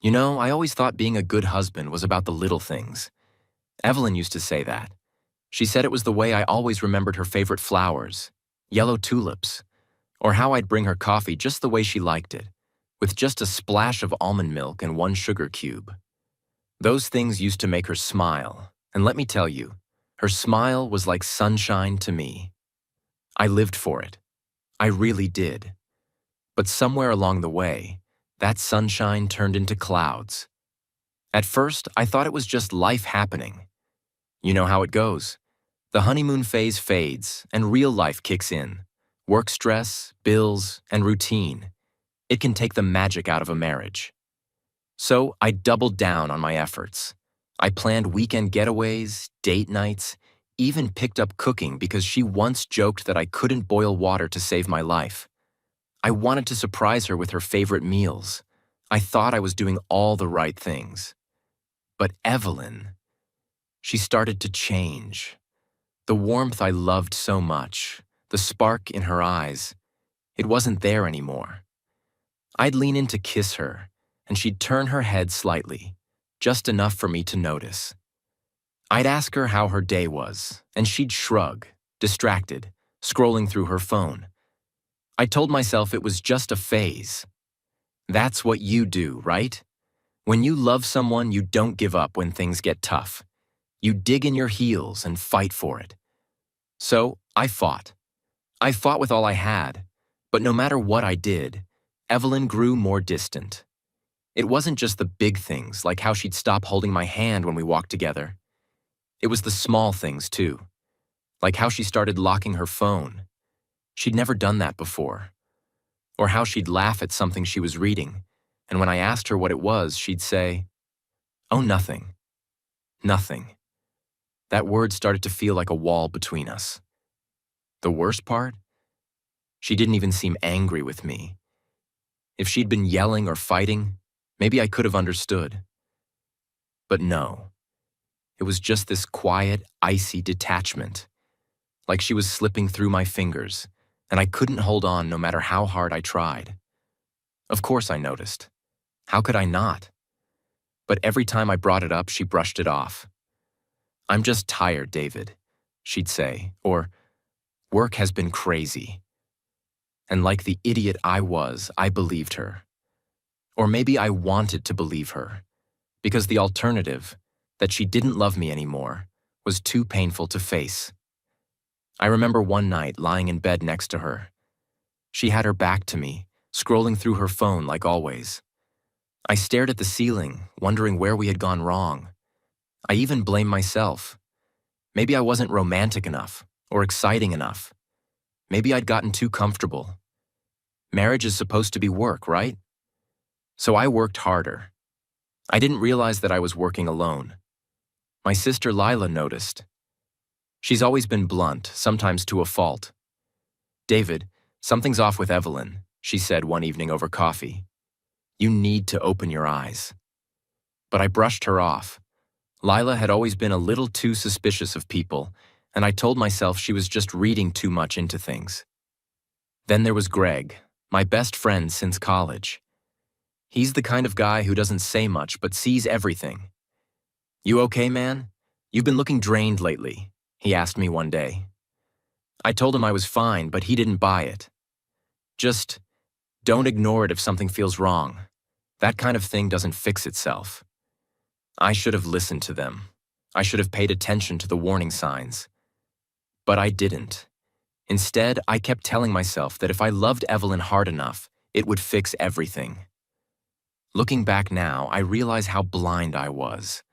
You know, I always thought being a good husband was about the little things. Evelyn used to say that. She said it was the way I always remembered her favorite flowers, yellow tulips, or how I'd bring her coffee just the way she liked it, with just a splash of almond milk and one sugar cube. Those things used to make her smile, and let me tell you, her smile was like sunshine to me. I lived for it. I really did. But somewhere along the way, that sunshine turned into clouds. At first, I thought it was just life happening. You know how it goes. The honeymoon phase fades, and real life kicks in. Work stress, bills, and routine. It can take the magic out of a marriage. So I doubled down on my efforts. I planned weekend getaways, date nights, even picked up cooking because she once joked that I couldn't boil water to save my life. I wanted to surprise her with her favorite meals. I thought I was doing all the right things. But Evelyn, she started to change. The warmth I loved so much, the spark in her eyes, it wasn't there anymore. I'd lean in to kiss her, and she'd turn her head slightly, just enough for me to notice. I'd ask her how her day was, and she'd shrug, distracted, scrolling through her phone. I told myself it was just a phase. That's what you do, right? When you love someone, you don't give up when things get tough. You dig in your heels and fight for it. So I fought. I fought with all I had, but no matter what I did, Evelyn grew more distant. It wasn't just the big things, like how she'd stop holding my hand when we walked together. It was the small things, too, like how she started locking her phone. She'd never done that before. Or how she'd laugh at something she was reading, and when I asked her what it was, she'd say, "Oh, nothing. Nothing." That word started to feel like a wall between us. The worst part? She didn't even seem angry with me. If she'd been yelling or fighting, maybe I could have understood. But no, it was just this quiet, icy detachment, like she was slipping through my fingers, and I couldn't hold on no matter how hard I tried. Of course I noticed. How could I not? But every time I brought it up, she brushed it off. "I'm just tired, David," she'd say, or, "Work has been crazy." And like the idiot I was, I believed her. Or maybe I wanted to believe her, because the alternative, that she didn't love me anymore, was too painful to face. I remember one night lying in bed next to her. She had her back to me, scrolling through her phone like always. I stared at the ceiling, wondering where we had gone wrong. I even blamed myself. Maybe I wasn't romantic enough, or exciting enough. Maybe I'd gotten too comfortable. Marriage is supposed to be work, right? So I worked harder. I didn't realize that I was working alone. My sister Lila noticed. She's always been blunt, sometimes to a fault. "David, something's off with Evelyn," she said one evening over coffee. "You need to open your eyes." But I brushed her off. Lila had always been a little too suspicious of people, and I told myself she was just reading too much into things. Then there was Greg, my best friend since college. He's the kind of guy who doesn't say much but sees everything. "You okay, man? You've been looking drained lately," he asked me one day. I told him I was fine, but he didn't buy it. "Just don't ignore it if something feels wrong. That kind of thing doesn't fix itself." I should have listened to them. I should have paid attention to the warning signs. But I didn't. Instead, I kept telling myself that if I loved Evelyn hard enough, it would fix everything. Looking back now, I realize how blind I was.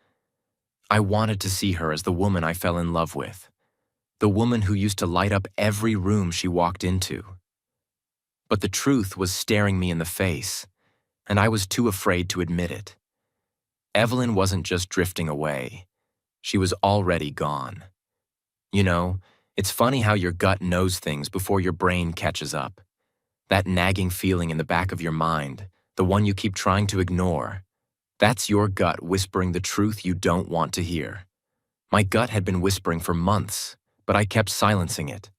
I wanted to see her as the woman I fell in love with, the woman who used to light up every room she walked into. But the truth was staring me in the face, and I was too afraid to admit it. Evelyn wasn't just drifting away. She was already gone. You know, it's funny how your gut knows things before your brain catches up. That nagging feeling in the back of your mind, the one you keep trying to ignore, that's your gut whispering the truth you don't want to hear. My gut had been whispering for months, but I kept silencing it.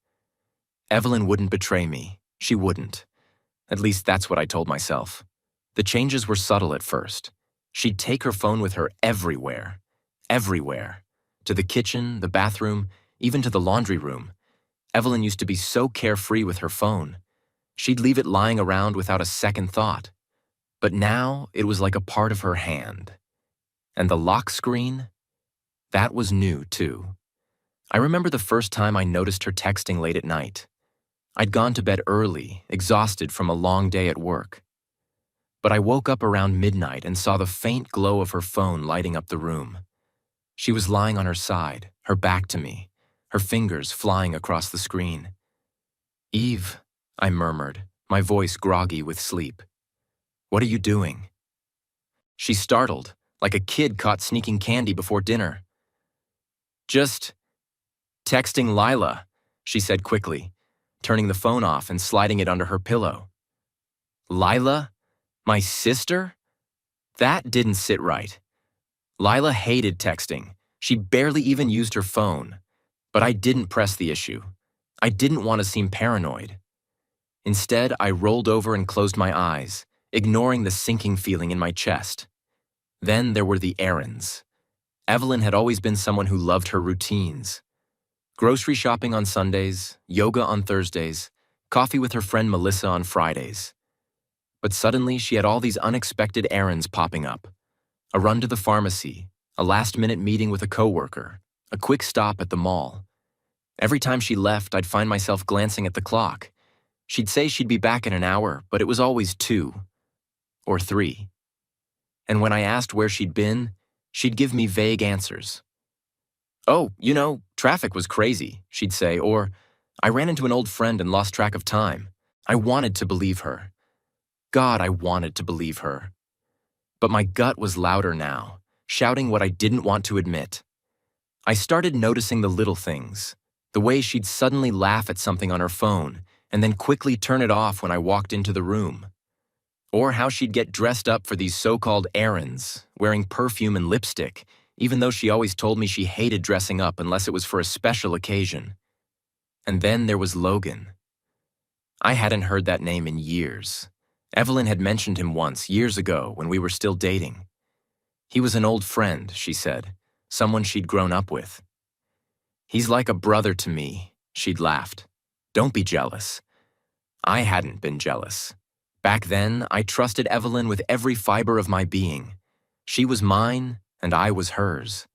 Evelyn wouldn't betray me. She wouldn't. At least that's what I told myself. The changes were subtle at first. She'd take her phone with her everywhere. Everywhere. To the kitchen, the bathroom, even to the laundry room. Evelyn used to be so carefree with her phone. She'd leave it lying around without a second thought. But now it was like a part of her hand. And the lock screen? That was new, too. I remember the first time I noticed her texting late at night. I'd gone to bed early, exhausted from a long day at work. But I woke up around midnight and saw the faint glow of her phone lighting up the room. She was lying on her side, her back to me, her fingers flying across the screen. "Eve," I murmured, my voice groggy with sleep. "What are you doing?" She startled, like a kid caught sneaking candy before dinner. "Just texting Lila," she said quickly, turning the phone off and sliding it under her pillow. "Lila? My sister?" That didn't sit right. Lila hated texting. She barely even used her phone. But I didn't press the issue. I didn't want to seem paranoid. Instead, I rolled over and closed my eyes, ignoring the sinking feeling in my chest. Then there were the errands. Evelyn had always been someone who loved her routines. Grocery shopping on Sundays, yoga on Thursdays, coffee with her friend Melissa on Fridays. But suddenly she had all these unexpected errands popping up. A run to the pharmacy, a last-minute meeting with a coworker, a quick stop at the mall. Every time she left, I'd find myself glancing at the clock. She'd say she'd be back in an hour, but it was always 2 or 3. And when I asked where she'd been, she'd give me vague answers. "Oh, traffic was crazy," she'd say, or, "I ran into an old friend and lost track of time." I wanted to believe her. God, I wanted to believe her. But my gut was louder now, shouting what I didn't want to admit. I started noticing the little things, the way she'd suddenly laugh at something on her phone and then quickly turn it off when I walked into the room. Or how she'd get dressed up for these so-called errands, wearing perfume and lipstick, even though she always told me she hated dressing up unless it was for a special occasion. And then there was Logan. I hadn't heard that name in years. Evelyn had mentioned him once, years ago, when we were still dating. He was an old friend, she said, someone she'd grown up with. "He's like a brother to me," she'd laughed. "Don't be jealous." I hadn't been jealous. Back then, I trusted Evelyn with every fiber of my being. She was mine, and I was hers.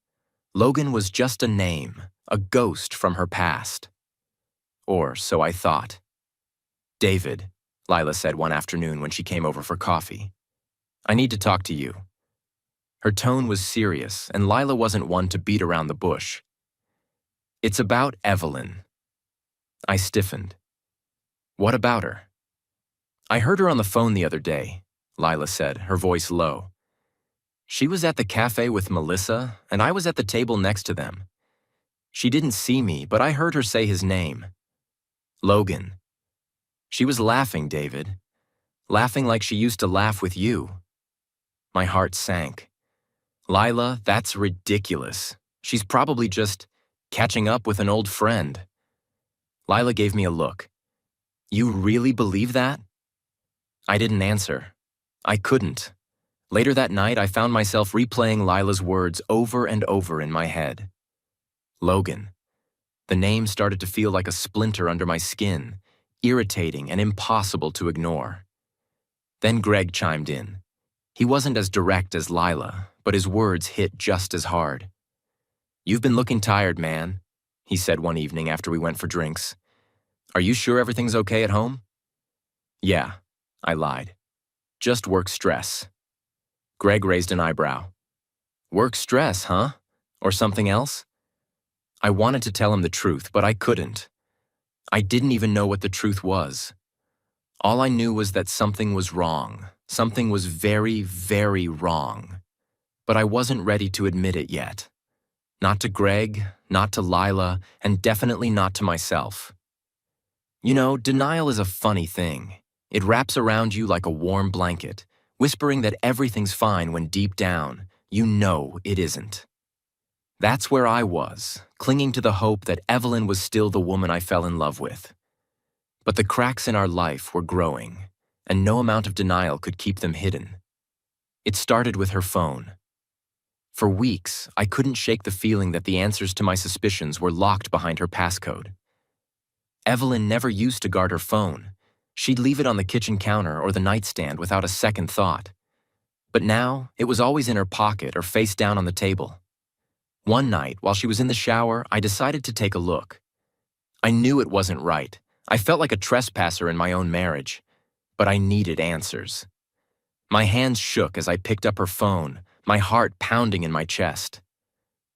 Logan was just a name, a ghost from her past. Or so I thought. "David," Lila said one afternoon when she came over for coffee, "I need to talk to you." Her tone was serious, and Lila wasn't one to beat around the bush. "It's about Evelyn." I stiffened. "What about her?" "I heard her on the phone the other day," Lila said, her voice low. "She was at the cafe with Melissa, and I was at the table next to them. She didn't see me, but I heard her say his name. Logan. She was laughing, David. Laughing like she used to laugh with you." My heart sank. "Lila, that's ridiculous. She's probably just catching up with an old friend." Lila gave me a look. "You really believe that?" I didn't answer. I couldn't. Later that night, I found myself replaying Lila's words over and over in my head. Logan. The name started to feel like a splinter under my skin, irritating and impossible to ignore. Then Greg chimed in. He wasn't as direct as Lila, but his words hit just as hard. "You've been looking tired, man," he said one evening after we went for drinks. "Are you sure everything's okay at home?" "Yeah," I lied. "Just work stress." Greg raised an eyebrow. "Work stress, huh? Or something else?" I wanted to tell him the truth, but I couldn't. I didn't even know what the truth was. All I knew was that something was wrong. Something was very, very wrong. But I wasn't ready to admit it yet. Not to Greg, not to Lila, and definitely not to myself. Denial is a funny thing. It wraps around you like a warm blanket, whispering that everything's fine when deep down, you know it isn't. That's where I was, clinging to the hope that Evelyn was still the woman I fell in love with. But the cracks in our life were growing, and no amount of denial could keep them hidden. It started with her phone. For weeks, I couldn't shake the feeling that the answers to my suspicions were locked behind her passcode. Evelyn never used to guard her phone. She'd leave it on the kitchen counter or the nightstand without a second thought. But now, it was always in her pocket or face down on the table. One night, while she was in the shower, I decided to take a look. I knew it wasn't right. I felt like a trespasser in my own marriage. But I needed answers. My hands shook as I picked up her phone, my heart pounding in my chest.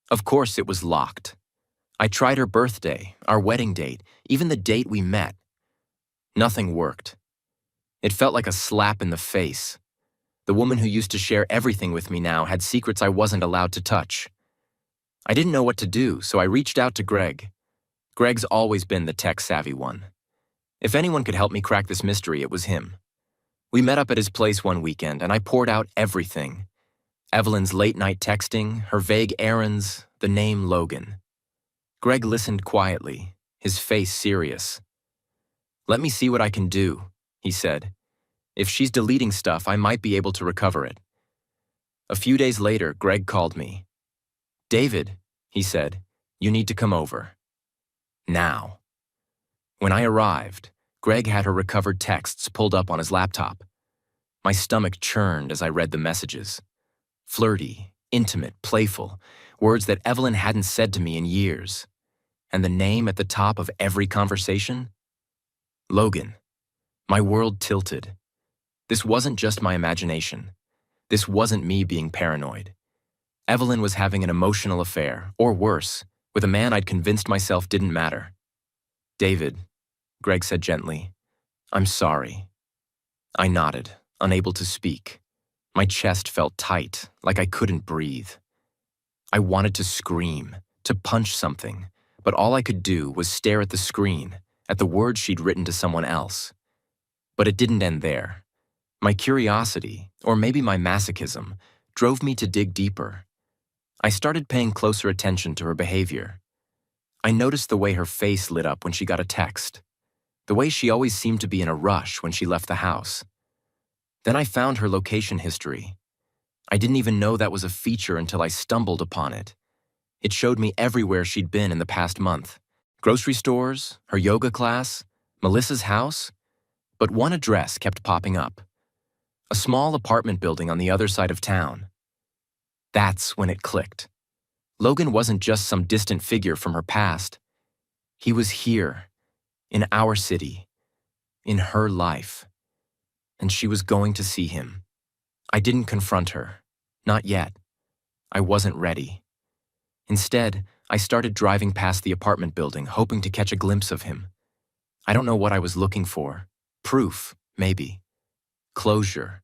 Of course it was locked. I tried her birthday, our wedding date, even the date we met. Nothing worked. It felt like a slap in the face. The woman who used to share everything with me now had secrets I wasn't allowed to touch. I didn't know what to do, so I reached out to Greg. Greg's always been the tech-savvy one. If anyone could help me crack this mystery, it was him. We met up at his place one weekend, and I poured out everything. Evelyn's late-night texting, her vague errands, the name Logan. Greg listened quietly, his face serious. "Let me see what I can do," he said. "If she's deleting stuff, I might be able to recover it." A few days later, Greg called me. "David," he said, "you need to come over. Now." When I arrived, Greg had her recovered texts pulled up on his laptop. My stomach churned as I read the messages. Flirty, intimate, playful, words that Evelyn hadn't said to me in years. And the name at the top of every conversation? Logan. My world tilted. This wasn't just my imagination. This wasn't me being paranoid. Evelyn was having an emotional affair, or worse, with a man I'd convinced myself didn't matter. "David," Greg said gently, "I'm sorry." I nodded, unable to speak. My chest felt tight, like I couldn't breathe. I wanted to scream, to punch something, but all I could do was stare at the screen, at the words she'd written to someone else. But it didn't end there. My curiosity, or maybe my masochism, drove me to dig deeper. I started paying closer attention to her behavior. I noticed the way her face lit up when she got a text, the way she always seemed to be in a rush when she left the house. Then I found her location history. I didn't even know that was a feature until I stumbled upon it. It showed me everywhere she'd been in the past month. Grocery stores, her yoga class, Melissa's house. But one address kept popping up. A small apartment building on the other side of town. That's when it clicked. Logan wasn't just some distant figure from her past. He was here, in our city, in her life. And she was going to see him. I didn't confront her. Not yet. I wasn't ready. Instead, I started driving past the apartment building, hoping to catch a glimpse of him. I don't know what I was looking for. Proof, maybe. Closure.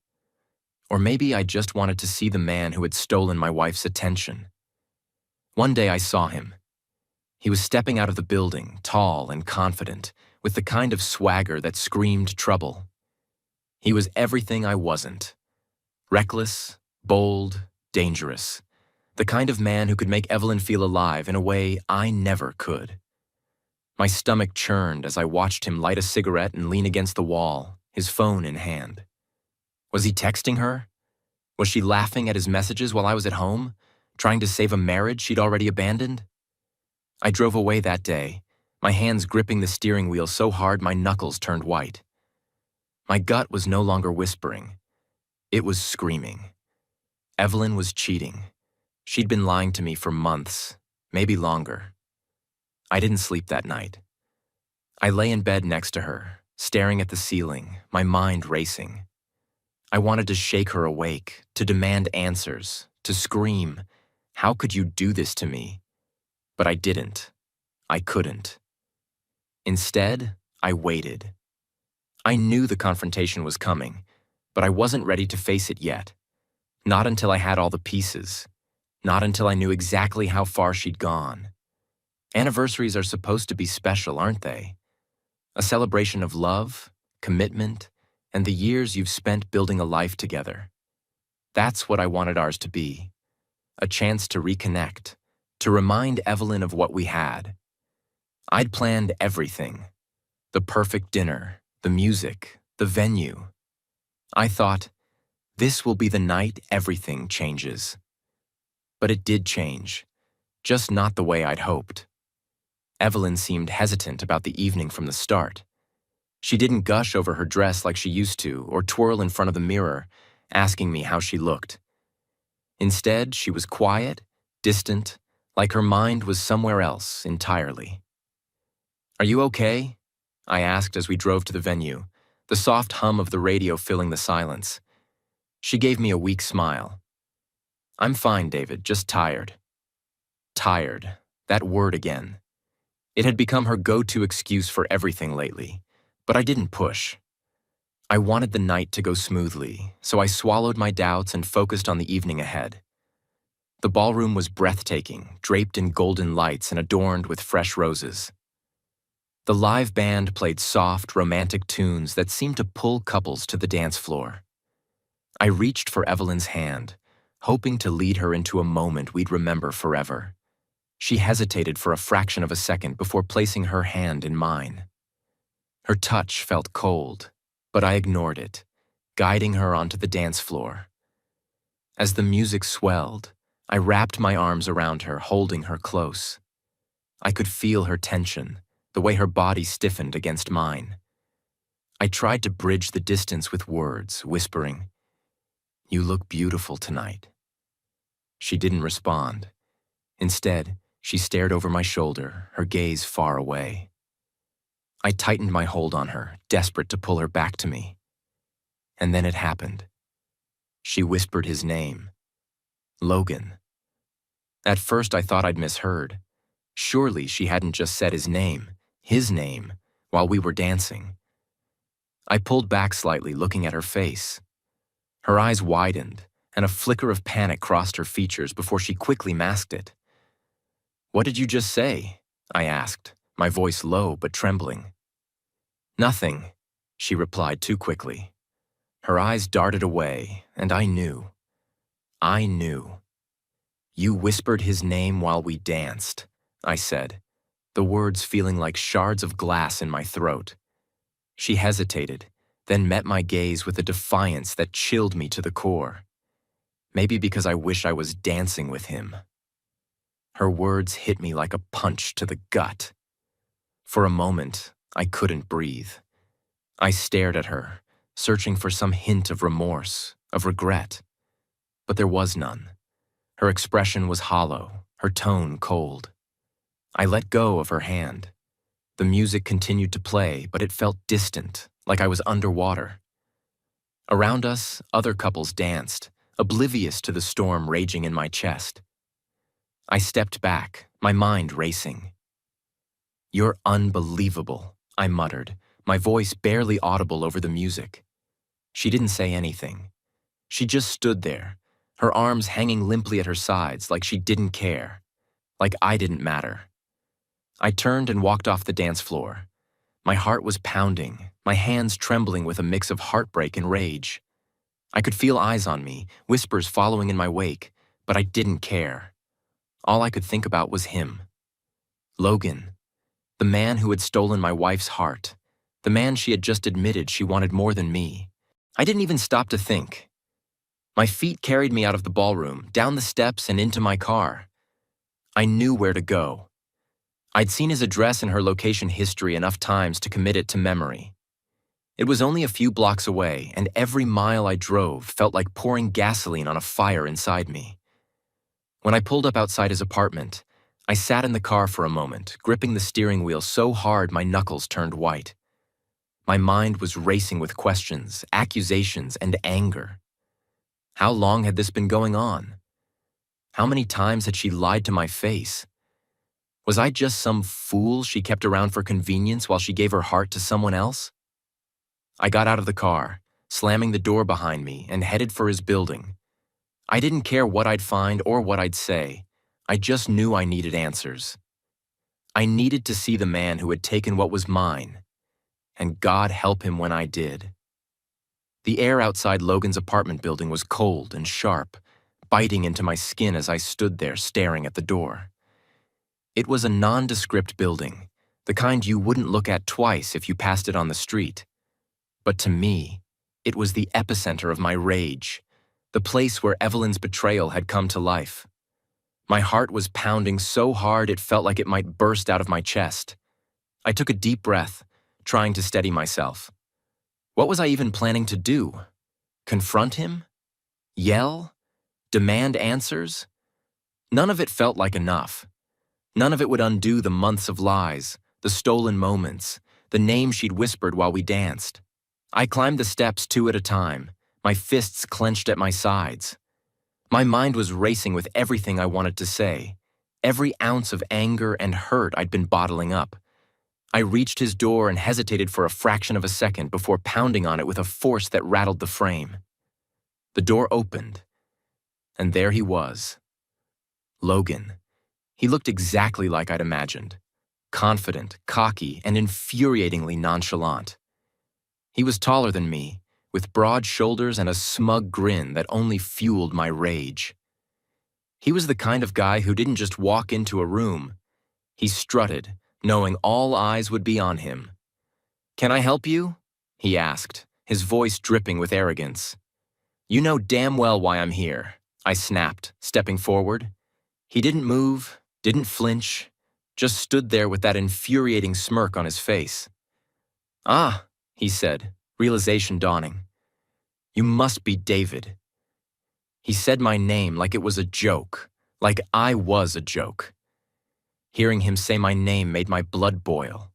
Or maybe I just wanted to see the man who had stolen my wife's attention. One day I saw him. He was stepping out of the building, tall and confident, with the kind of swagger that screamed trouble. He was everything I wasn't. Reckless, bold, dangerous. The kind of man who could make Evelyn feel alive in a way I never could. My stomach churned as I watched him light a cigarette and lean against the wall, his phone in hand. Was he texting her? Was she laughing at his messages while I was at home, trying to save a marriage she'd already abandoned? I drove away that day, my hands gripping the steering wheel so hard my knuckles turned white. My gut was no longer whispering. It was screaming. Evelyn was cheating. She'd been lying to me for months, maybe longer. I didn't sleep that night. I lay in bed next to her, staring at the ceiling, my mind racing. I wanted to shake her awake, to demand answers, to scream, "How could you do this to me?" But I didn't. I couldn't. Instead, I waited. I knew the confrontation was coming, but I wasn't ready to face it yet. Not until I had all the pieces. Not until I knew exactly how far she'd gone. Anniversaries are supposed to be special, aren't they? A celebration of love, commitment, and the years you've spent building a life together. That's what I wanted ours to be. A chance to reconnect, to remind Evelyn of what we had. I'd planned everything. The perfect dinner, the music, the venue. I thought, This will be the night everything changes. But it did change, just not the way I'd hoped. Evelyn seemed hesitant about the evening from the start. She didn't gush over her dress like she used to or twirl in front of the mirror, asking me how she looked. Instead, she was quiet, distant, like her mind was somewhere else entirely. "Are you okay?" I asked as we drove to the venue, the soft hum of the radio filling the silence. She gave me a weak smile. "I'm fine, David, just tired." Tired, that word again. It had become her go-to excuse for everything lately, but I didn't push. I wanted the night to go smoothly, so I swallowed my doubts and focused on the evening ahead. The ballroom was breathtaking, draped in golden lights and adorned with fresh roses. The live band played soft, romantic tunes that seemed to pull couples to the dance floor. I reached for Evelyn's hand, hoping to lead her into a moment we'd remember forever. She hesitated for a fraction of a second before placing her hand in mine. Her touch felt cold, but I ignored it, guiding her onto the dance floor. As the music swelled, I wrapped my arms around her, holding her close. I could feel her tension, the way her body stiffened against mine. I tried to bridge the distance with words, whispering, "You look beautiful tonight." She didn't respond. Instead, she stared over my shoulder, her gaze far away. I tightened my hold on her, desperate to pull her back to me. And then it happened. She whispered his name. Logan. At first I thought I'd misheard. Surely she hadn't just said his name, while we were dancing. I pulled back slightly, looking at her face. Her eyes widened, and a flicker of panic crossed her features before she quickly masked it. "What did you just say?" I asked, my voice low but trembling. "Nothing," she replied too quickly. Her eyes darted away, and I knew. "You whispered his name while we danced," I said, the words feeling like shards of glass in my throat. She hesitated, then met my gaze with a defiance that chilled me to the core. Maybe because I wish I was dancing with him. Her words hit me like a punch to the gut. For a moment, I couldn't breathe. I stared at her, searching for some hint of remorse, of regret. But there was none. Her expression was hollow, her tone cold. I let go of her hand. The music continued to play, but it felt distant, like I was underwater. Around us, other couples danced, oblivious to the storm raging in my chest. I stepped back, my mind racing. "You're unbelievable," I muttered, my voice barely audible over the music. She didn't say anything. She just stood there, her arms hanging limply at her sides like she didn't care, like I didn't matter. I turned and walked off the dance floor. My heart was pounding, my hands trembling with a mix of heartbreak and rage. I could feel eyes on me, whispers following in my wake, but I didn't care. All I could think about was him. Logan, the man who had stolen my wife's heart, the man she had just admitted she wanted more than me. I didn't even stop to think. My feet carried me out of the ballroom, down the steps and into my car. I knew where to go. I'd seen his address and her location history enough times to commit it to memory. It was only a few blocks away, and every mile I drove felt like pouring gasoline on a fire inside me. When I pulled up outside his apartment, I sat in the car for a moment, gripping the steering wheel so hard my knuckles turned white. My mind was racing with questions, accusations, and anger. How long had this been going on? How many times had she lied to my face? Was I just some fool she kept around for convenience while she gave her heart to someone else? I got out of the car, slamming the door behind me, and headed for his building. I didn't care what I'd find or what I'd say. I just knew I needed answers. I needed to see the man who had taken what was mine, and God help him when I did. The air outside Logan's apartment building was cold and sharp, biting into my skin as I stood there staring at the door. It was a nondescript building, the kind you wouldn't look at twice if you passed it on the street. But to me, it was the epicenter of my rage, the place where Evelyn's betrayal had come to life. My heart was pounding so hard it felt like it might burst out of my chest. I took a deep breath, trying to steady myself. What was I even planning to do? Confront him? Yell? Demand answers? None of it felt like enough. None of it would undo the months of lies, the stolen moments, the name she'd whispered while we danced. I climbed the steps 2 at a time, my fists clenched at my sides. My mind was racing with everything I wanted to say, every ounce of anger and hurt I'd been bottling up. I reached his door and hesitated for a fraction of a second before pounding on it with a force that rattled the frame. The door opened, and there he was. Logan. He looked exactly like I'd imagined. Confident, cocky, and infuriatingly nonchalant. He was taller than me, with broad shoulders and a smug grin that only fueled my rage. He was the kind of guy who didn't just walk into a room. He strutted, knowing all eyes would be on him. "Can I help you?" he asked, his voice dripping with arrogance. "You know damn well why I'm here," I snapped, stepping forward. He didn't move, didn't flinch, just stood there with that infuriating smirk on his face. "Ah," he said, realization dawning. "You must be David." He said my name like it was a joke, like I was a joke. Hearing him say my name made my blood boil.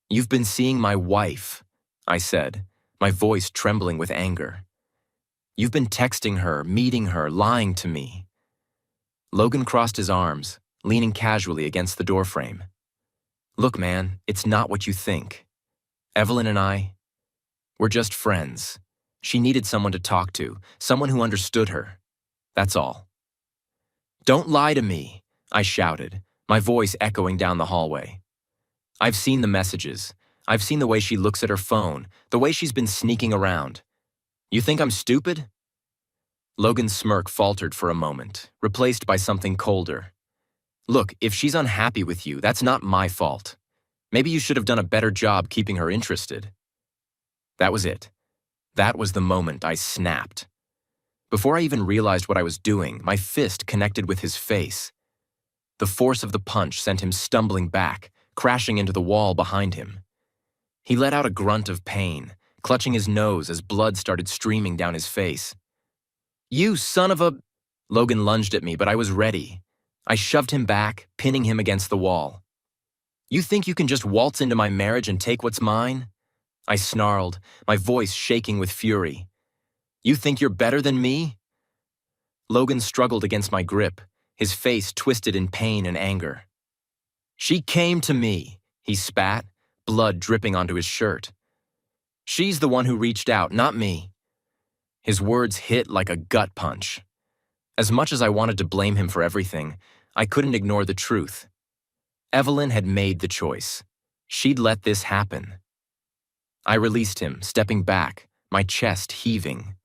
"You've been seeing my wife," I said, my voice trembling with anger. "You've been texting her, meeting her, lying to me." Logan crossed his arms, leaning casually against the doorframe. "Look, man, it's not what you think. Evelyn and I, we're just friends. She needed someone to talk to, someone who understood her. That's all." "Don't lie to me," I shouted, my voice echoing down the hallway. "I've seen the messages. I've seen the way she looks at her phone, the way she's been sneaking around. You think I'm stupid?" Logan's smirk faltered for a moment, replaced by something colder. "Look, if she's unhappy with you, that's not my fault. Maybe you should have done a better job keeping her interested." That was it. That was the moment I snapped. Before I even realized what I was doing, my fist connected with his face. The force of the punch sent him stumbling back, crashing into the wall behind him. He let out a grunt of pain, clutching his nose as blood started streaming down his face. "You son of a—" Logan lunged at me, but I was ready. I shoved him back, pinning him against the wall. "You think you can just waltz into my marriage and take what's mine?" I snarled, my voice shaking with fury. "You think you're better than me?" Logan struggled against my grip, his face twisted in pain and anger. "She came to me," he spat, blood dripping onto his shirt. "She's the one who reached out, not me." His words hit like a gut punch. As much as I wanted to blame him for everything, I couldn't ignore the truth. Evelyn had made the choice. She'd let this happen. I released him, stepping back, my chest heaving.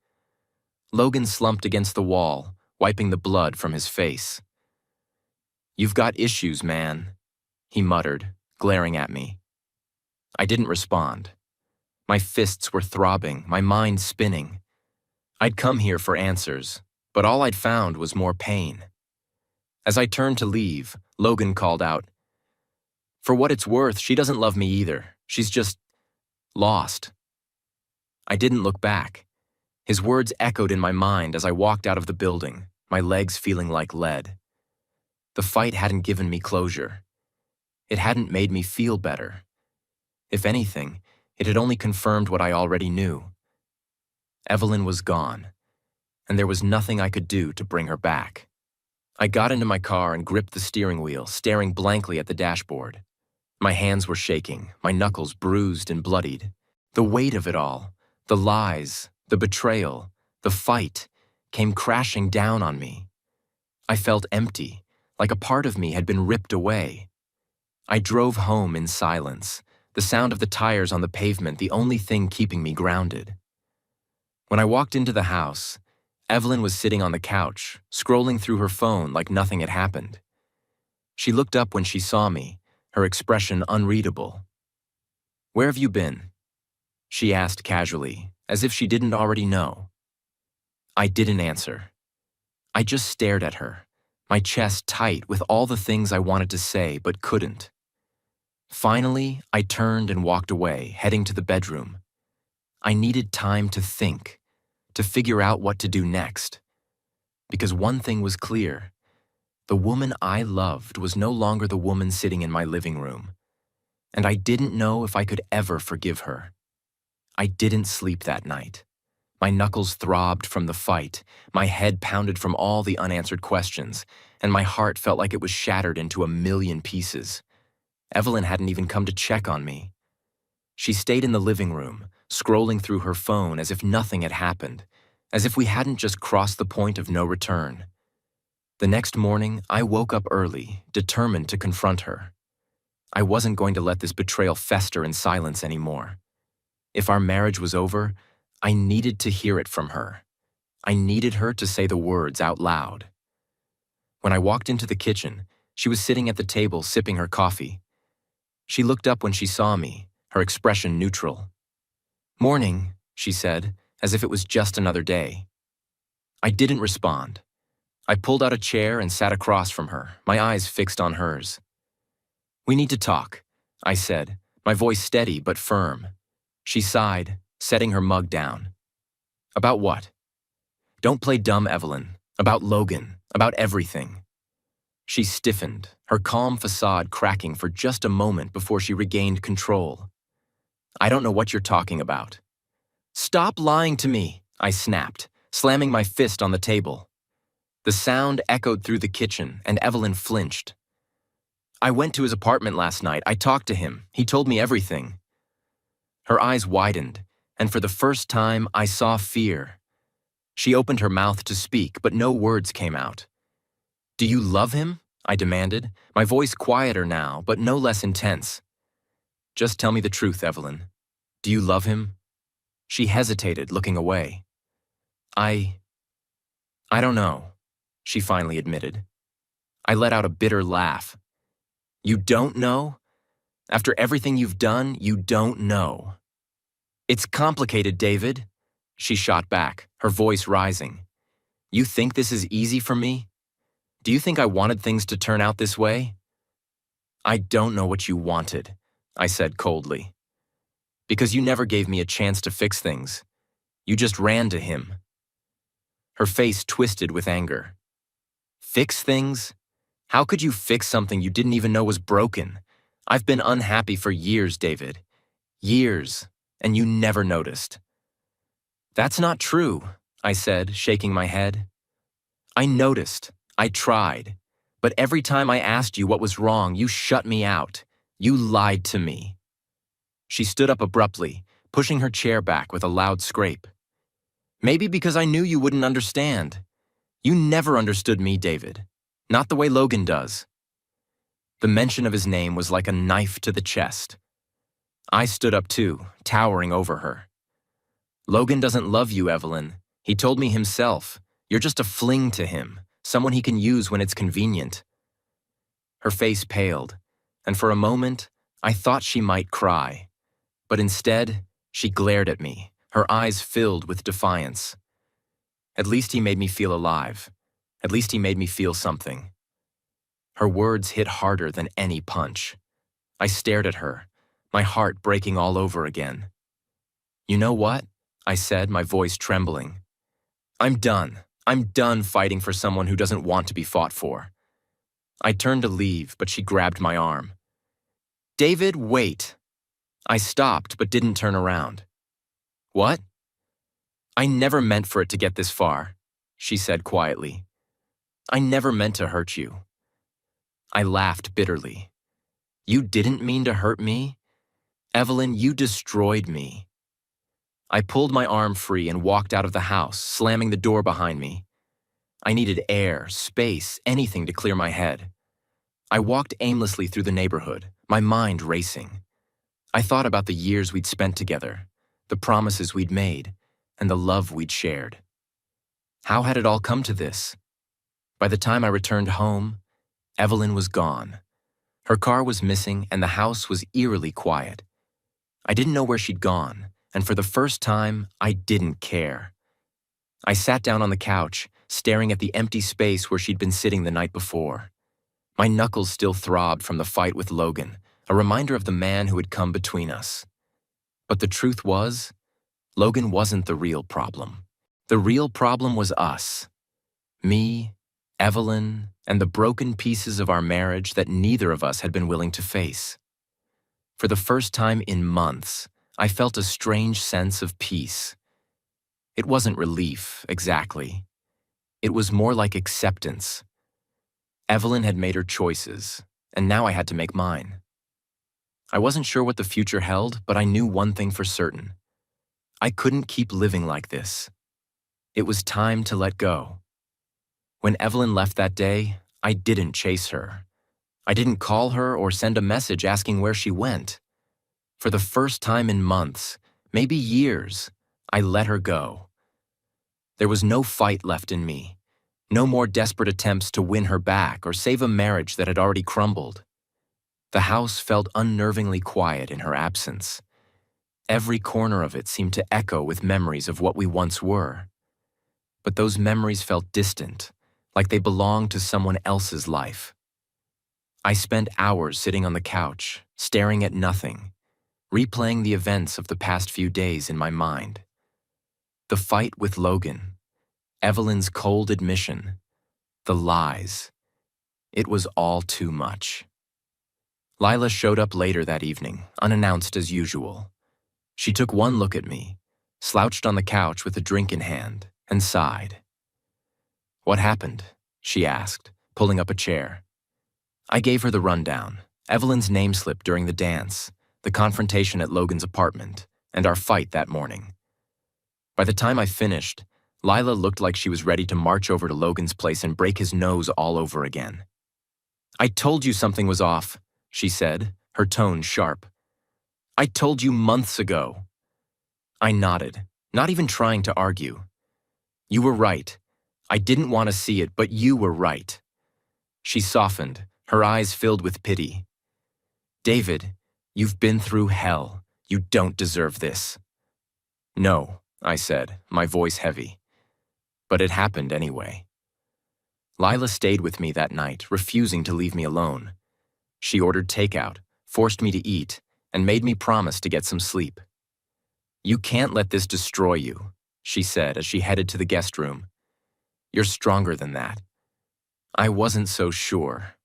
Logan slumped against the wall, wiping the blood from his face. "You've got issues, man," he muttered, glaring at me. I didn't respond. My fists were throbbing, my mind spinning. I'd come here for answers, but all I'd found was more pain. As I turned to leave, Logan called out, "For what it's worth, she doesn't love me either. She's just lost." I didn't look back. His words echoed in my mind as I walked out of the building, my legs feeling like lead. The fight hadn't given me closure. It hadn't made me feel better. If anything, it had only confirmed what I already knew. Evelyn was gone, and there was nothing I could do to bring her back. I got into my car and gripped the steering wheel, staring blankly at the dashboard. My hands were shaking, my knuckles bruised and bloodied. The weight of it all, the lies, the betrayal, the fight, came crashing down on me. I felt empty, like a part of me had been ripped away. I drove home in silence, the sound of the tires on the pavement the only thing keeping me grounded. When I walked into the house, Evelyn was sitting on the couch, scrolling through her phone like nothing had happened. She looked up when she saw me, her expression unreadable. "Where have you been?" she asked casually, as if she didn't already know. I didn't answer. I just stared at her, my chest tight with all the things I wanted to say but couldn't. Finally, I turned and walked away, heading to the bedroom. I needed time to think, to figure out what to do next. Because one thing was clear. The woman I loved was no longer the woman sitting in my living room. And I didn't know if I could ever forgive her. I didn't sleep that night. My knuckles throbbed from the fight, my head pounded from all the unanswered questions, and my heart felt like it was shattered into a million pieces. Evelyn hadn't even come to check on me. She stayed in the living room, scrolling through her phone as if nothing had happened, as if we hadn't just crossed the point of no return. The next morning, I woke up early, determined to confront her. I wasn't going to let this betrayal fester in silence anymore. If our marriage was over, I needed to hear it from her. I needed her to say the words out loud. When I walked into the kitchen, she was sitting at the table sipping her coffee. She looked up when she saw me, her expression neutral. "Morning," she said, as if it was just another day. I didn't respond. I pulled out a chair and sat across from her, my eyes fixed on hers. "We need to talk," I said, my voice steady but firm. She sighed, setting her mug down. "About what?" "Don't play dumb, Evelyn. About Logan. About everything." She stiffened, her calm facade cracking for just a moment before she regained control. "I don't know what you're talking about." "Stop lying to me," I snapped, slamming my fist on the table. The sound echoed through the kitchen, and Evelyn flinched. "I went to his apartment last night. I talked to him. He told me everything." Her eyes widened, and for the first time, I saw fear. She opened her mouth to speak, but no words came out. "Do you love him?" I demanded, my voice quieter now, but no less intense. "Just tell me the truth, Evelyn. Do you love him?" She hesitated, looking away. I don't know," she finally admitted. I let out a bitter laugh. "You don't know? After everything you've done, you don't know." "It's complicated, David," she shot back, her voice rising. "You think this is easy for me? Do you think I wanted things to turn out this way?" "I don't know what you wanted," I said coldly. "Because you never gave me a chance to fix things. You just ran to him." Her face twisted with anger. "Fix things? How could you fix something you didn't even know was broken? I've been unhappy for years, David. Years, and you never noticed." "That's not true," I said, shaking my head. "I noticed. I tried. But every time I asked you what was wrong, you shut me out. You lied to me." She stood up abruptly, pushing her chair back with a loud scrape. "Maybe because I knew you wouldn't understand. You never understood me, David. Not the way Logan does." The mention of his name was like a knife to the chest. I stood up too, towering over her. "Logan doesn't love you, Evelyn. He told me himself. You're just a fling to him, someone he can use when it's convenient." Her face paled, and for a moment, I thought she might cry. But instead, she glared at me, her eyes filled with defiance. At least he made me feel alive. At least he made me feel something. Her words hit harder than any punch. I stared at her, my heart breaking all over again. "You know what?" I said, my voice trembling. I'm done. I'm done fighting for someone who doesn't want to be fought for." I turned to leave, but she grabbed my arm. "David, wait." I stopped, but didn't turn around. "What?" "I never meant for it to get this far," she said quietly. "I never meant to hurt you." I laughed bitterly. "You didn't mean to hurt me? Evelyn, you destroyed me." I pulled my arm free and walked out of the house, slamming the door behind me. I needed air, space, anything to clear my head. I walked aimlessly through the neighborhood, my mind racing. I thought about the years we'd spent together, the promises we'd made, and the love we'd shared. How had it all come to this? By the time I returned home, Evelyn was gone. Her car was missing and the house was eerily quiet. I didn't know where she'd gone, and for the first time, I didn't care. I sat down on the couch, staring at the empty space where she'd been sitting the night before. My knuckles still throbbed from the fight with Logan, a reminder of the man who had come between us. But the truth was, Logan wasn't the real problem. The real problem was us. Me, Evelyn, and the broken pieces of our marriage that neither of us had been willing to face. For the first time in months, I felt a strange sense of peace. It wasn't relief, exactly. It was more like acceptance. Evelyn had made her choices, and now I had to make mine. I wasn't sure what the future held, but I knew one thing for certain. I couldn't keep living like this. It was time to let go. When Evelyn left that day, I didn't chase her. I didn't call her or send a message asking where she went. For the first time in months, maybe years, I let her go. There was no fight left in me, no more desperate attempts to win her back or save a marriage that had already crumbled. The house felt unnervingly quiet in her absence. Every corner of it seemed to echo with memories of what we once were. But those memories felt distant, like they belonged to someone else's life. I spent hours sitting on the couch, staring at nothing, replaying the events of the past few days in my mind. The fight with Logan, Evelyn's cold admission, the lies. It was all too much. Lila showed up later that evening, unannounced as usual. She took one look at me, slouched on the couch with a drink in hand, and sighed. "What happened?" she asked, pulling up a chair. I gave her the rundown, Evelyn's name slip during the dance, the confrontation at Logan's apartment, and our fight that morning. By the time I finished, Lila looked like she was ready to march over to Logan's place and break his nose all over again. "I told you something was off," she said, her tone sharp. "I told you months ago." I nodded, not even trying to argue. "You were right. I didn't want to see it, but you were right." She softened, her eyes filled with pity. "David, you've been through hell. You don't deserve this." "No," I said, my voice heavy. But it happened anyway. Lila stayed with me that night, refusing to leave me alone. She ordered takeout, forced me to eat, and made me promise to get some sleep. "You can't let this destroy you," she said as she headed to the guest room. "You're stronger than that." I wasn't so sure.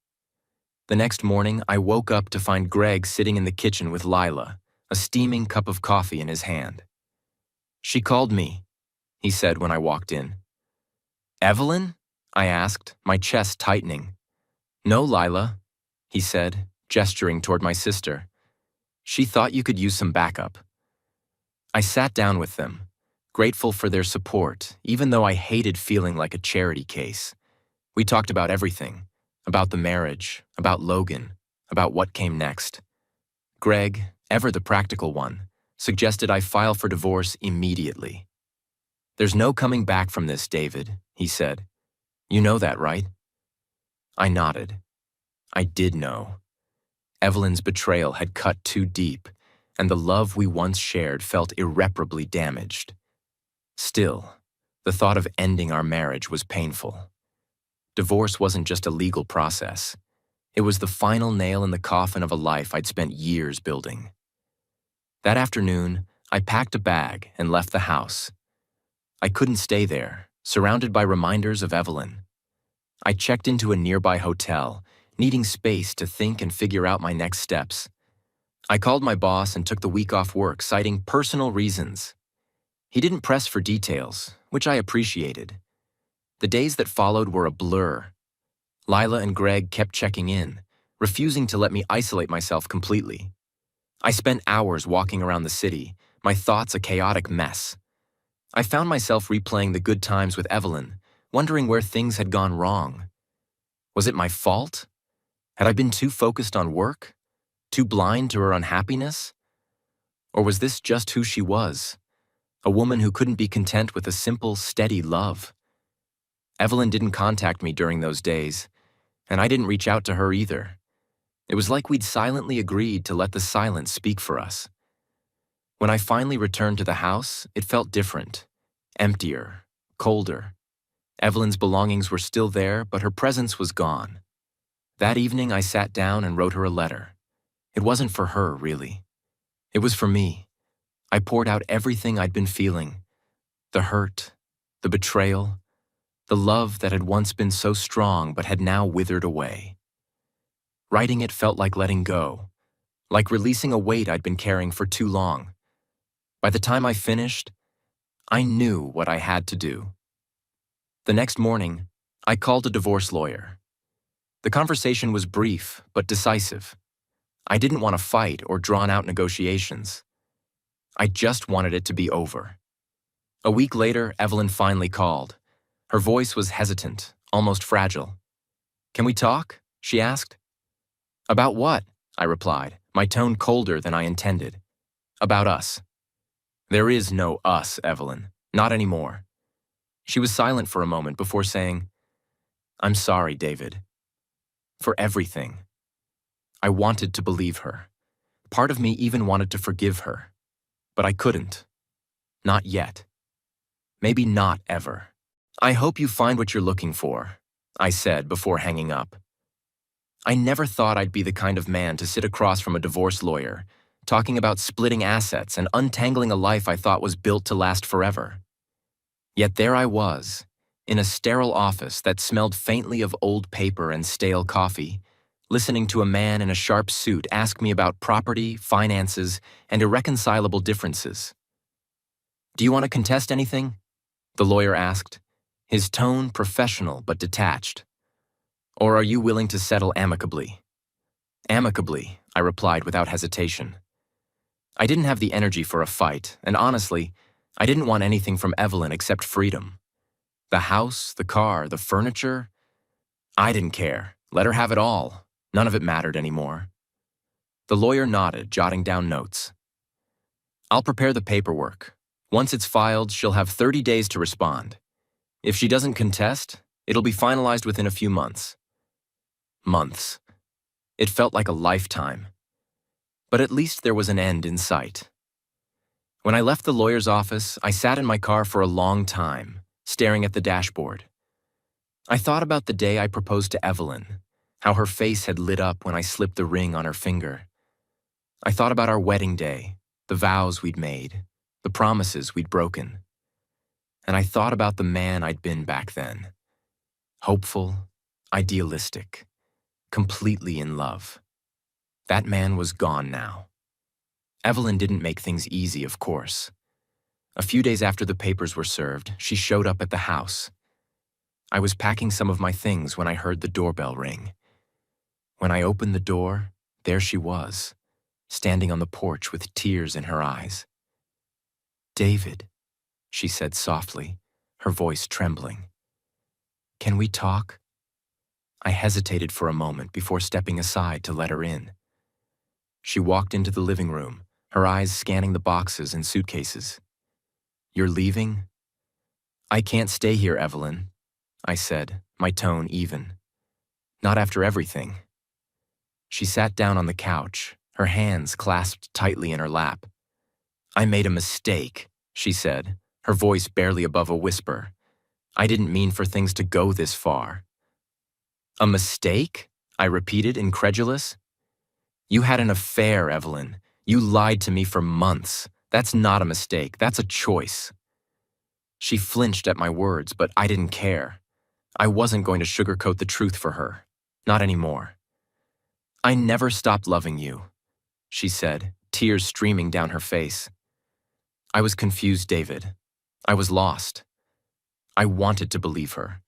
The next morning, I woke up to find Greg sitting in the kitchen with Lila, a steaming cup of coffee in his hand. "She called me," he said when I walked in. "Evelyn?" I asked, my chest tightening. "No, Lila," he said, gesturing toward my sister. "She thought you could use some backup." I sat down with them, grateful for their support, even though I hated feeling like a charity case. We talked about everything, about the marriage, about Logan, about what came next. Greg, ever the practical one, suggested I file for divorce immediately. "There's no coming back from this, David," he said. "You know that, right?" I nodded. I did know. Evelyn's betrayal had cut too deep, and the love we once shared felt irreparably damaged. Still, the thought of ending our marriage was painful. Divorce wasn't just a legal process. It was the final nail in the coffin of a life I'd spent years building. That afternoon, I packed a bag and left the house. I couldn't stay there, surrounded by reminders of Evelyn. I checked into a nearby hotel, needing space to think and figure out my next steps. I called my boss and took the week off work, citing personal reasons. He didn't press for details, which I appreciated. The days that followed were a blur. Lila and Greg kept checking in, refusing to let me isolate myself completely. I spent hours walking around the city, my thoughts a chaotic mess. I found myself replaying the good times with Evelyn, wondering where things had gone wrong. Was it my fault? Had I been too focused on work? Too blind to her unhappiness? Or was this just who she was? A woman who couldn't be content with a simple, steady love. Evelyn didn't contact me during those days, and I didn't reach out to her either. It was like we'd silently agreed to let the silence speak for us. When I finally returned to the house, it felt different, emptier, colder. Evelyn's belongings were still there, but her presence was gone. That evening, I sat down and wrote her a letter. It wasn't for her, really. It was for me. I poured out everything I'd been feeling. The hurt, the betrayal, the love that had once been so strong but had now withered away. Writing it felt like letting go, like releasing a weight I'd been carrying for too long. By the time I finished, I knew what I had to do. The next morning, I called a divorce lawyer. The conversation was brief but decisive. I didn't want to fight or drawn-out negotiations. I just wanted it to be over. A week later, Evelyn finally called. Her voice was hesitant, almost fragile. "Can we talk?" she asked. "About what?" I replied, my tone colder than I intended. "About us." "There is no us, Evelyn. Not anymore." She was silent for a moment before saying, "I'm sorry, David. For everything." I wanted to believe her. Part of me even wanted to forgive her. But I couldn't. Not yet. Maybe not ever. "I hope you find what you're looking for," I said before hanging up. I never thought I'd be the kind of man to sit across from a divorce lawyer, talking about splitting assets and untangling a life I thought was built to last forever. Yet there I was, in a sterile office that smelled faintly of old paper and stale coffee, listening to a man in a sharp suit ask me about property, finances, and irreconcilable differences. "Do you want to contest anything?" the lawyer asked, his tone professional but detached. "Or are you willing to settle amicably?" "Amicably," I replied without hesitation. I didn't have the energy for a fight, and honestly, I didn't want anything from Evelyn except freedom. The house, the car, the furniture, I didn't care. Let her have it all. None of it mattered anymore. The lawyer nodded, jotting down notes. "I'll prepare the paperwork. Once it's filed, she'll have 30 days to respond. If she doesn't contest, it'll be finalized within a few months." Months. It felt like a lifetime. But at least there was an end in sight. When I left the lawyer's office, I sat in my car for a long time, staring at the dashboard. I thought about the day I proposed to Evelyn, how her face had lit up when I slipped the ring on her finger. I thought about our wedding day, the vows we'd made, the promises we'd broken. And I thought about the man I'd been back then. Hopeful, idealistic, completely in love. That man was gone now. Evelyn didn't make things easy, of course. A few days after the papers were served, she showed up at the house. I was packing some of my things when I heard the doorbell ring. When I opened the door, there she was, standing on the porch with tears in her eyes. "David," she said softly, her voice trembling. "Can we talk?" I hesitated for a moment before stepping aside to let her in. She walked into the living room, her eyes scanning the boxes and suitcases. "You're leaving?" "I can't stay here, Evelyn," I said, my tone even. "Not after everything." She sat down on the couch, her hands clasped tightly in her lap. "I made a mistake," she said, her voice barely above a whisper. "I didn't mean for things to go this far." "A mistake?" I repeated, incredulous. "You had an affair, Evelyn. You lied to me for months. That's not a mistake, that's a choice." She flinched at my words, but I didn't care. I wasn't going to sugarcoat the truth for her. Not anymore. "I never stopped loving you," she said, tears streaming down her face. I was confused, David. I was lost. I wanted to believe her.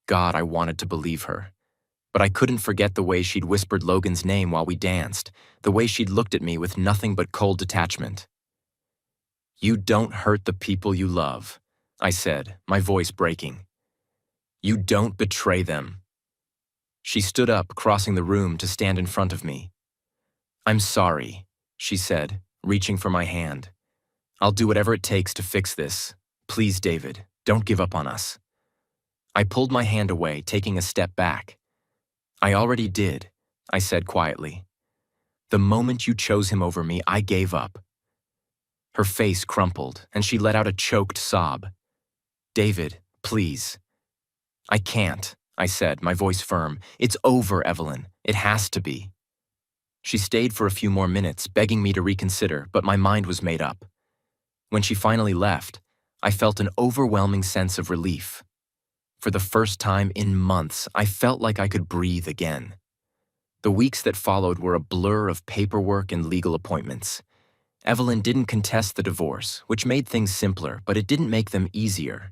God, I wanted to believe her. But I couldn't forget the way she'd whispered Logan's name while we danced, the way she'd looked at me with nothing but cold detachment. "You don't hurt the people you love," I said, my voice breaking. "You don't betray them." She stood up, crossing the room to stand in front of me. "I'm sorry," she said, reaching for my hand. "I'll do whatever it takes to fix this. Please, David, don't give up on us." I pulled my hand away, taking a step back. "I already did," I said quietly. "The moment you chose him over me, I gave up." Her face crumpled, and she let out a choked sob. David, please. I can't, I said, my voice firm. It's over, Evelyn. It has to be. She stayed for a few more minutes, begging me to reconsider, but my mind was made up. When she finally left, I felt an overwhelming sense of relief. For the first time in months, I felt like I could breathe again. The weeks that followed were a blur of paperwork and legal appointments. Evelyn didn't contest the divorce, which made things simpler, but it didn't make them easier.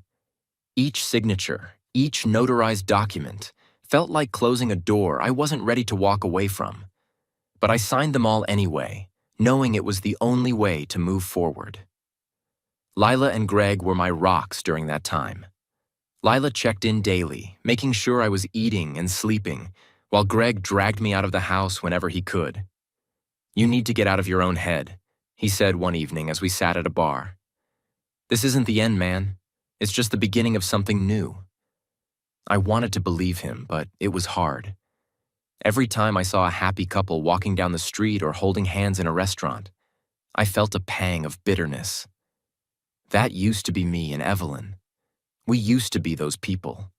Each signature, each notarized document, felt like closing a door I wasn't ready to walk away from. But I signed them all anyway, knowing it was the only way to move forward. Lila and Greg were my rocks during that time. Lila checked in daily, making sure I was eating and sleeping, while Greg dragged me out of the house whenever he could. "You need to get out of your own head," he said one evening as we sat at a bar. "This isn't the end, man. It's just the beginning of something new." I wanted to believe him, but it was hard. Every time I saw a happy couple walking down the street or holding hands in a restaurant, I felt a pang of bitterness. That used to be me and Evelyn. We used to be those people.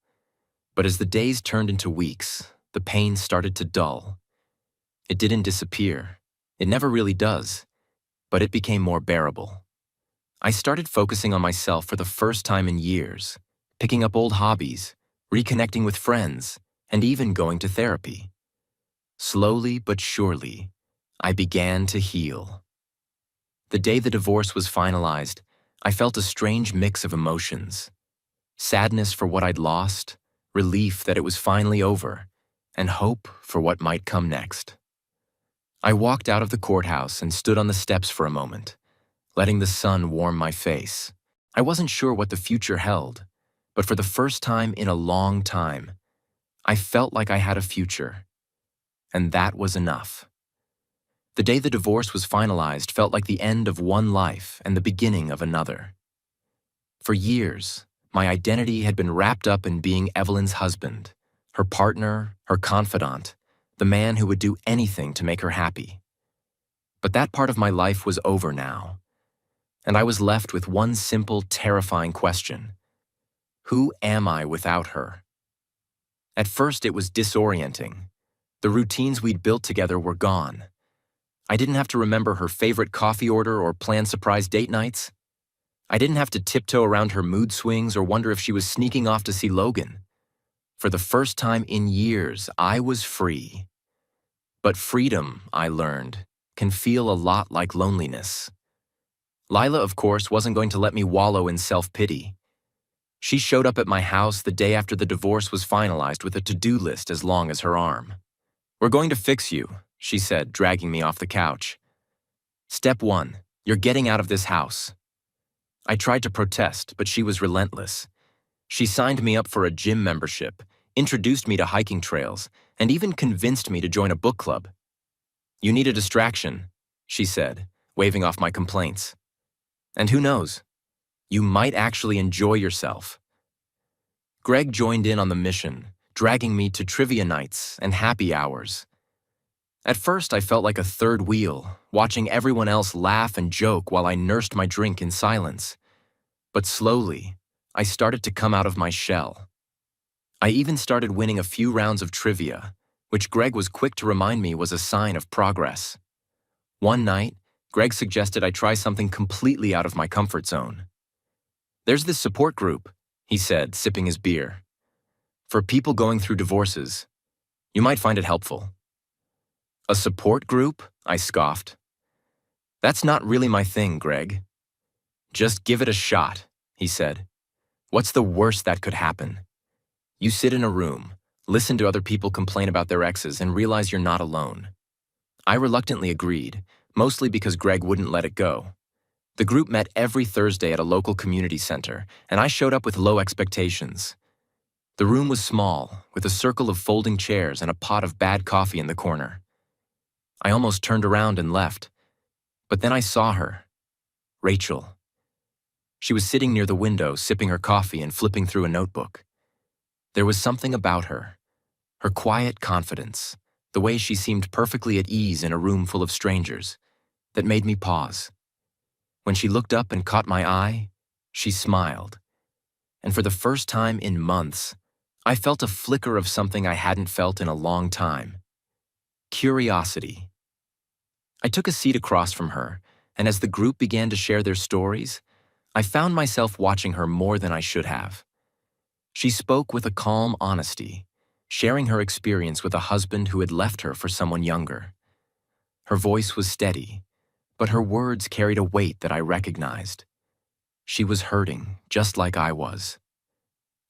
But as the days turned into weeks, the pain started to dull. It didn't disappear. It never really does. But it became more bearable. I started focusing on myself for the first time in years, picking up old hobbies, reconnecting with friends, and even going to therapy. Slowly but surely, I began to heal. The day the divorce was finalized, I felt a strange mix of emotions. Sadness for what I'd lost, relief that it was finally over, and hope for what might come next. I walked out of the courthouse and stood on the steps for a moment, letting the sun warm my face. I wasn't sure what the future held, but for the first time in a long time, I felt like I had a future. And that was enough. The day the divorce was finalized felt like the end of one life and the beginning of another. For years, my identity had been wrapped up in being Evelyn's husband, her partner, her confidant, the man who would do anything to make her happy. But that part of my life was over now, and I was left with one simple, terrifying question. Who am I without her? At first, it was disorienting. The routines we'd built together were gone. I didn't have to remember her favorite coffee order or plan surprise date nights. I didn't have to tiptoe around her mood swings or wonder if she was sneaking off to see Logan. For the first time in years, I was free. But freedom, I learned, can feel a lot like loneliness. Lila, of course, wasn't going to let me wallow in self-pity. She showed up at my house the day after the divorce was finalized with a to-do list as long as her arm. "We're going to fix you," she said, dragging me off the couch. "Step 1, you're getting out of this house." I tried to protest, but she was relentless. She signed me up for a gym membership, introduced me to hiking trails, and even convinced me to join a book club. "You need a distraction," she said, waving off my complaints. "And who knows? You might actually enjoy yourself." Greg joined in on the mission, dragging me to trivia nights and happy hours. At first, I felt like a third wheel, watching everyone else laugh and joke while I nursed my drink in silence. But slowly, I started to come out of my shell. I even started winning a few rounds of trivia, which Greg was quick to remind me was a sign of progress. One night, Greg suggested I try something completely out of my comfort zone. "There's this support group," he said, sipping his beer. "For people going through divorces. You might find it helpful." "A support group?" I scoffed. "That's not really my thing, Greg." "Just give it a shot," he said. "What's the worst that could happen? You sit in a room, listen to other people complain about their exes, and realize you're not alone." I reluctantly agreed, mostly because Greg wouldn't let it go. The group met every Thursday at a local community center, and I showed up with low expectations. The room was small, with a circle of folding chairs and a pot of bad coffee in the corner. I almost turned around and left, but then I saw her, Rachel. She was sitting near the window, sipping her coffee and flipping through a notebook. There was something about her quiet confidence, the way she seemed perfectly at ease in a room full of strangers, that made me pause. When she looked up and caught my eye, she smiled. and for the first time in months, I felt a flicker of something I hadn't felt in a long time. Curiosity. I took a seat across from her, and as the group began to share their stories, I found myself watching her more than I should have. She spoke with a calm honesty, sharing her experience with a husband who had left her for someone younger. Her voice was steady, but her words carried a weight that I recognized. She was hurting, just like I was.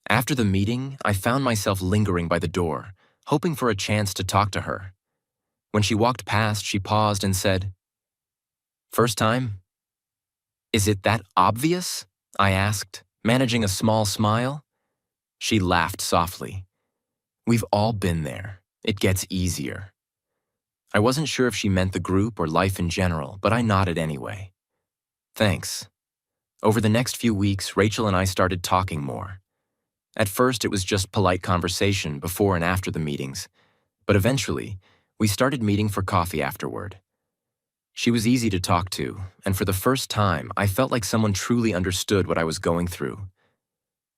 After the meeting, I found myself lingering by the door, hoping for a chance to talk to her. When she walked past, she paused and said, "First time?" "Is it that obvious?" I asked, managing a small smile. She laughed softly. "We've all been there. It gets easier." I wasn't sure if she meant the group or life in general, but I nodded anyway. "Thanks." Over the next few weeks, Rachel and I started talking more. At first, it was just polite conversation before and after the meetings, but eventually, we started meeting for coffee afterward. She was easy to talk to, and for the first time, I felt like someone truly understood what I was going through.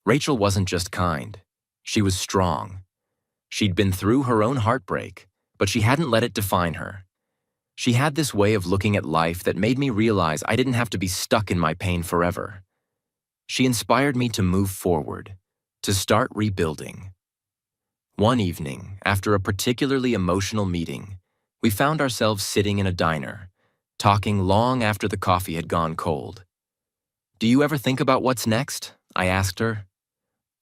Rachel wasn't just kind. She was strong. She'd been through her own heartbreak, but she hadn't let it define her. She had this way of looking at life that made me realize I didn't have to be stuck in my pain forever. She inspired me to move forward, to start rebuilding. One evening, after a particularly emotional meeting, we found ourselves sitting in a diner, talking long after the coffee had gone cold. "Do you ever think about what's next?" I asked her.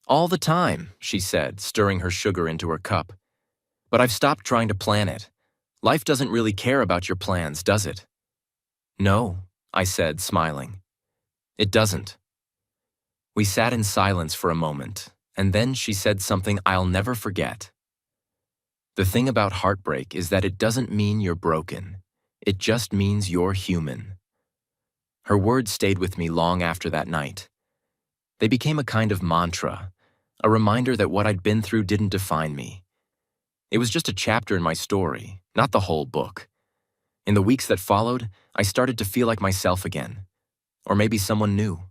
"All the time," she said, stirring her sugar into her cup. "But I've stopped trying to plan it. Life doesn't really care about your plans, does it?" "No," I said, smiling. "It doesn't." We sat in silence for a moment, and then she said something I'll never forget. "The thing about heartbreak is that it doesn't mean you're broken. It just means you're human." Her words stayed with me long after that night. They became a kind of mantra, a reminder that what I'd been through didn't define me. It was just a chapter in my story, not the whole book. In the weeks that followed, I started to feel like myself again, or maybe someone new.